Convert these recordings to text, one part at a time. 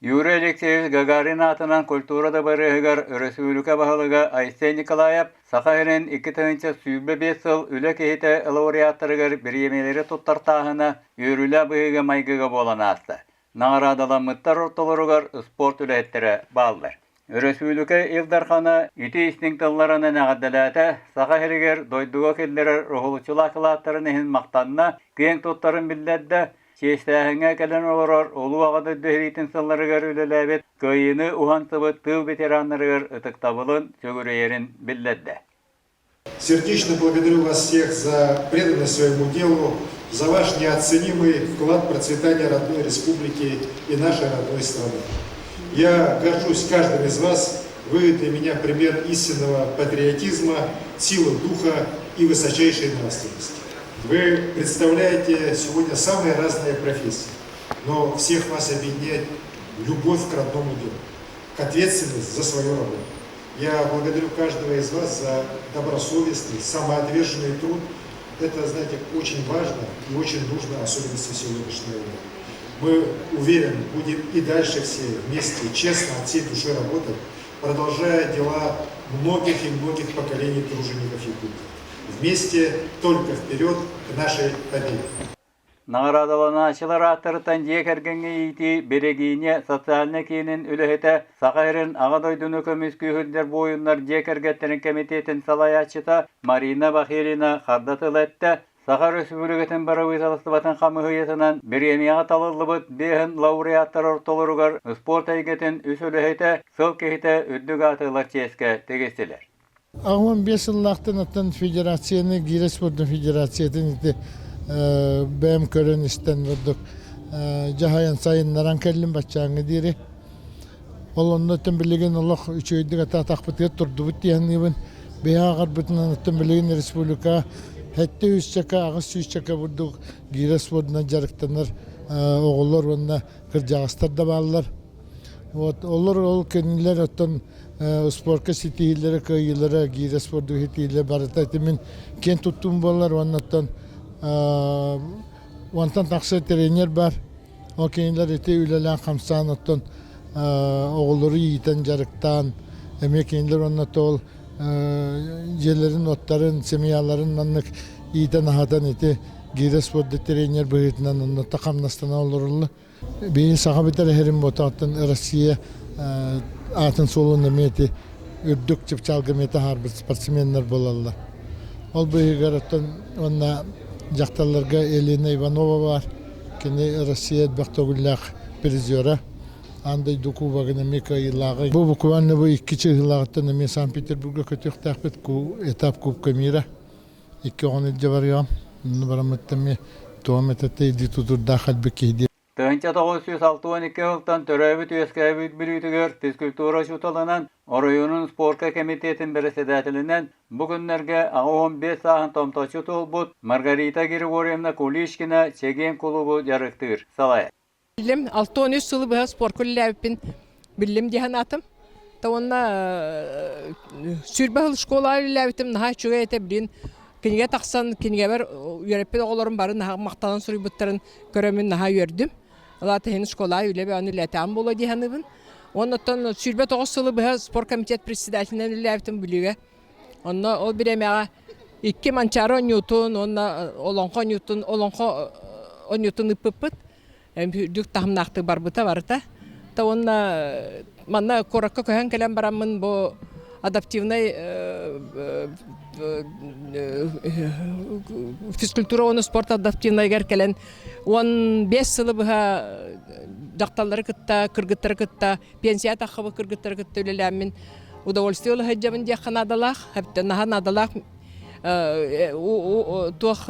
Юрий Алексеевич Гагарин атынан культурада барыгар өрөсүлүкө баһалыга Айсен Николаев Сахарин 2-нче сүйбе 5 ел үле кейте лауреаттарыгар биремелери туттартаһына үрүлө быйга майгыга боланасты. Наградаланмыттар ортолоругар спорт үлеттере балдар. Өрөсүлүкө Илдархана ити истинкталларына нагадалата Сахаригер дойдуга келлер рухулчулаклаттарын мактанна кең туттарын билдерде. Честәһеңә кәлән олорор, олу ағады дөһритін сылларыгар үлеләбет, көйіні уғантыбы тыл ветеранларыгар ытыктабылын чөгірейерін білдәдді. Сердечно благодарю вас всех за преданность своему делу, за ваш неоценимый вклад в процветание родной республики и нашей родной страны. Я горжусь каждым из вас, вы для меня пример истинного патриотизма, силы духа и высочайшей нравственности. Вы представляете сегодня самые разные профессии, но всех вас объединяет любовь к родному делу, к ответственности за свою работу. Я благодарю каждого из вас за добросовестный, самоотверженный труд. Это, знаете, очень важно и очень нужно, особенно в сегодняшнее время. Мы, уверен, будем и дальше все вместе честно от всей души работать, продолжая дела многих и многих поколений тружеников Якутии. Вместе только вперед к нашей победе. Наградаланачылар аттыртан жекергенге ити берегине социальный кейнин үлехете Сахарин ағадойдуну көміскүйілдер бойынлар жекергеттерин комитетин салаячыта Марина Бахирина хардатылетті. Сахар Республикатын баравызалыстыбатын қамығыйетінен биремияға талылыбыт бейін лауреаттар ортолыругар спорт әйгетін үс үлехете сыл кейте үддіг атылар ческе тегестелер. Ağın 5 yıllıqtan atan federasyonu, Giresun'un federasyonu benim körün isten vurduk. Cahayan sayınlaran kellim başçağını diri. Olanda tüm bilgin Allah üçüydük ata takpıtıya turdu bu diyenliğin. Beyağı bütün tüm bilgin Respublika hatta 100 çaka, ağız 100 çaka vurduk. Giresun'dan jarıktanlar oğullar onunla Kırcağızlar'da bağlılar. Olur ol kendiler atan sporka sitihilere kıyılara Giresun'da hitiyle barata temin ken tuttum bollar ondan ondan taksı trener var. O kendiler ete ülelen kamsan ondan oğulları yiten jarıktan emek kendiler ondan tol yerlerin otların semiyaların anlık yiten hatan ete Giresun'da trener bıhıtından ondan takamnastana olurlu. Bir sahabeler herim botatın Rusya atın solunda meti ürdük çıpçalgı meti harbi sportsmenler bolallar. Ol bu higarattan onna jaktallarga Elena Ivanova var. Kene Rusya baktogullak prizora. Anday duku bagına Mikhailagı. Bu kuvanne bu iki yıllardan me Sankt Peterburg'a kötük takpet ku etap kup kamera. 2 var ya. Nubaramattamı tohmetete di tutur daxil bekehdi. Тыынча 962 жылдан төрөбүт өскөбүт билүүтүгөр физкультура шуталынан Оройунун спортка комитетин председателинен бүгүннерге 15 саатын томточу толбут Маргарита Григорьевна Кулишкина чеген клубу жарыктыр. Салай. Билим 6-13 жылы быга спорт күлләбин билим дигән атым. Таванна сүрбәл школа ләбитим наһа чуга этебин кинге таксан кинге бер йөрәпе огларым барын мактанан сұрыбыттарын көрөмүн наһа йөрдүм. Алаты хен школа үлебе аны ләтәм була дигәнбин. Оннан сүрбә 9 жылы быга спорт комитет председателинен ләбитим билүгә. Онна ол биремәгә 2 манчары Ньютон, онна олонко Ньютон, олонко Ньютон иппыт. Дүк тахымнакты барбыта барыта. Та онна манна коракка көһән кәләм барамын бу адаптивный физкультура оны спорт адаптивный гәркәлән 15 жылы быга жакталлары кытта, кыргыттары кытта, пенсия тахыбы кыргыттары кытта үлеләмин удовольствие ул хаҗабын дия ханадалах, хәптә наһа надалах тух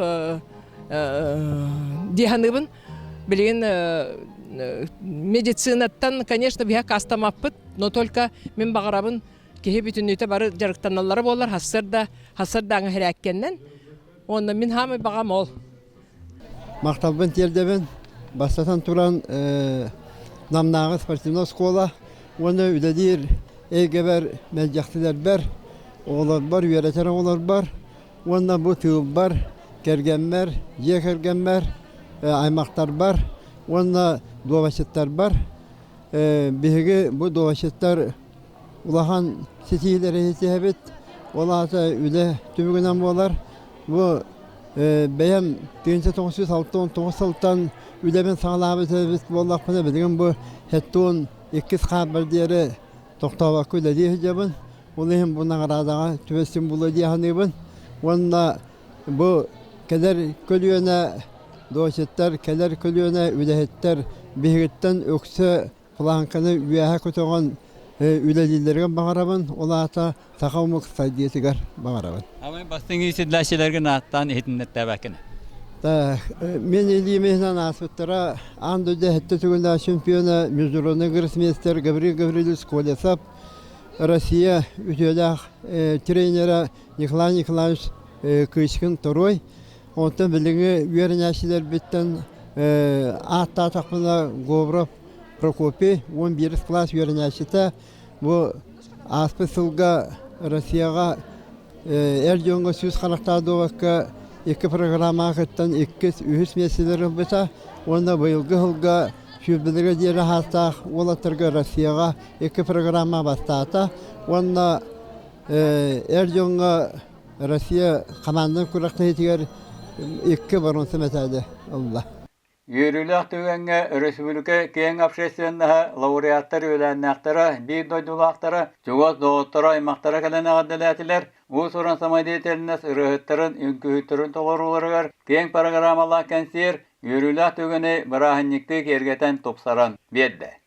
диһаныбын билген медицинаттан, конечно, бия кастамаппыт, но только мен багарабын кеһи бүтүнүтө бары жарыктаналары болар хасырда аңыһыраккеннен онда мен хамы багам ол мактабын телдебен бастатан туран намнагы спортивный школа оны үдедир эгебер мәҗәхтеләр бар олар бар үйрәтер олар бар онда бу тыгып бар кергәннәр җекергәннәр аймактар бар онда дуавачеттар бар Bihi bu doğaçetler ulahan setileri hitebet olata üle tümügünden bolar. Bu beyan 1969 yıldan ülemen sağlamı tebet bollak bana bilgin bu hettun ikiz kabar diyere toktavakı ile diye hicabın. Olayım bundan aradağa tüvesim bulu diye hanibın. Onunla bu keder kölüyöne doğaçetler, keder kölüyöne ülehetler bihiritten öksü Flankаны üyehe kötüğün ülelilerine bağırabın, olata takavmuk saydiyetigar bağırabın. Ama bastın isidlaşçılarga naattan etinette bakın. Men eliyemehden asfetlara andı da hette tügünde şampiyona müzdürüne gırsmester Gabriel Skolyasap Россия ütölak trenera Nikolay Nikolaevich Kışkın Toroy. Ondan bildiğin üyerenyaşiler bitten ahta takmına Govrov Prokopi 11 klas öğrenci bu aspesılga Rusya'ya Erdoğan'a söz kanıktadı vakka iki programa kıttan iki ühüs meseleleri bita onda bu yılga şübelere diye hasta olatırga Rusya'ya iki programa bastata onda Erdoğan'a Rusya komandan kurakta hetiger iki baronsa metade Allah. Yürülük tügenge Respublika Keң Общественnaha laureattар ölennaktara, bir doydulaktara, Jogos doğuttara aymaktara kalana adalatiler, u soran samadiyetelinas ırıhıttарын, ünkühüttürün tolorulurgar, Keң programallah kensir, yürülük tügene barahannikti kergeten topsaran, bedde.